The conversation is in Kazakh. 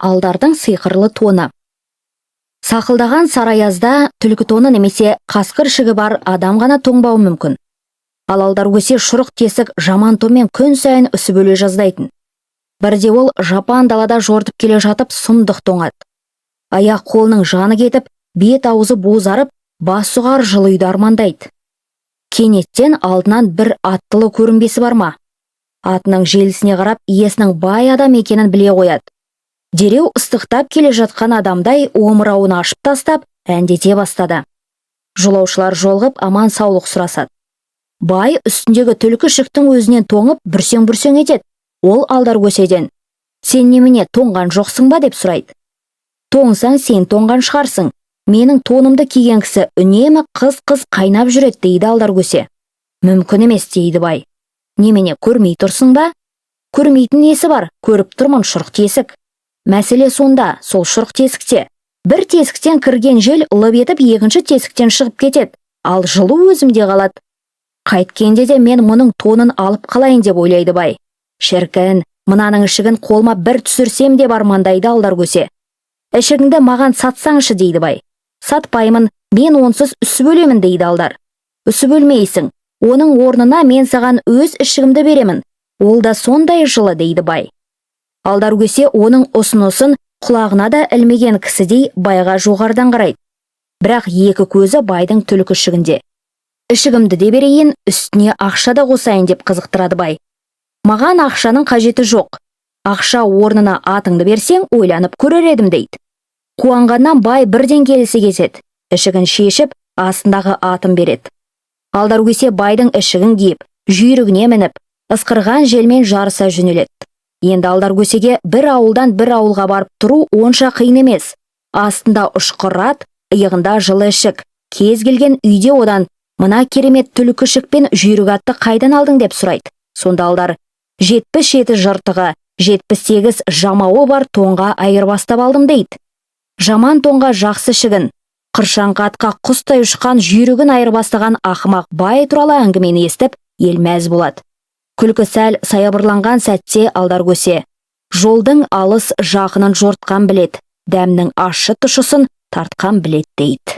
алдардың сиқырлы тоны. Сақылдаған сараязда түлкі тоны немесе қасқыр ішігі бар адам ғана тоңбауы мүмкін. Ал алдар көсе шұрық тесік жаман тонмен күн сайын үсіп өле жаздайтын. Бірде ол жапан далада жортып келе жатып сұмдық тоңады. Аяқ қолының жаны кетіп, бет аузы бозарып, бас сұғар жылы үйді армандайды. Кенеттен алдынан бір аттылы көрінбесі бар ма? Атының желісіне қарап, иесінің бай адам екенін біле қояды. Дереу ыстықтап келе жатқан адамдай омырауын ашып тастап, әндете бастады. Жолаушылар жолғып аман саулық сұрасады. Бай үстіндегі түлкі шіктің өзінен тоңып бүрсең-бүрсең етеді. Ол алдар көседен: «Сен немене тоңған жоқсың ба?» деп сұрайды. «Тоңсаң сен тоңған шығарсың. Менің тонымды киген кісі үнемі қыз-қыз қайнап жүреді» дейді алдар көсе. «Мүмкін емес» дейді бай. «Немене көрмей тұрсың ба?» «Көрмейтін несі бар? Көріп тұрмын, шұрық тесік». «Мәселе сонда, сол шұрық тесікте. Бір тесіктен кірген жел лып етіп екінші тесіктен шығып кетеді, ал жылу өзімде қалады. Қайткенде де мен мұның тонын алып қалайын деп ойлайды бай. Шіркін, мынаның ішігін қолыма бір түсірсем деп армандайды алдар көсе. «Ішігіңді маған сатсаңшы» дейді бай. «Сатпаймын, мен онсыз үсіп өлемін» дейді алдар. «Үсіп өлмейсің, оның орнына мен саған өз ішігімді беремін. Ол да сондай жылы» дейді бай. Алдар көсе оның ұсынысын құлағына да ілмеген кісідей байға жоғардан қарайды. Бірақ екі көзі байдың түлкі ішігінде. «Ішігімді де берейін, үстіне ақша да қосайын» деп қызықтырады бай. «Маған ақшаның қажеті жоқ. Ақша орнына атыңды берсең, ойланып көрер едім» дейді. Қуанғаннан бай бірден келісе кетеді. Ішігін шешіп, астындағы атын береді. Алдар көсе байдың ішігін киіп, жүйрігіне мініп, ысқырған желмен жарыса жөнеледі. Енді алдар көсеге бір ауылдан бір ауылға барып тұру онша қиын емес. Астында ұшқыр ат, иығында жылы ішік. Кез келген үйде одан: «Мына керемет түлкі ішікпен жүйрік атты қайдан алдың?» деп сұрайды. Сонда алдар: «77 жыртығы, 78 жамауы бар тоңға айырбастап алдым» дейді. Жаман тоңға жақсы ішігін, қыршаңқы атқа құстай ұшқан жүйрігін айырбастаған ақымақ бай туралы әңгімені естіп, ел мәз болады. Күлкі сәл саябырланған сәтте алдар көсе: «Жолдың алыс жақынын жортқан білет, дәмнің ащы тұшысын тартқан білет» дейді.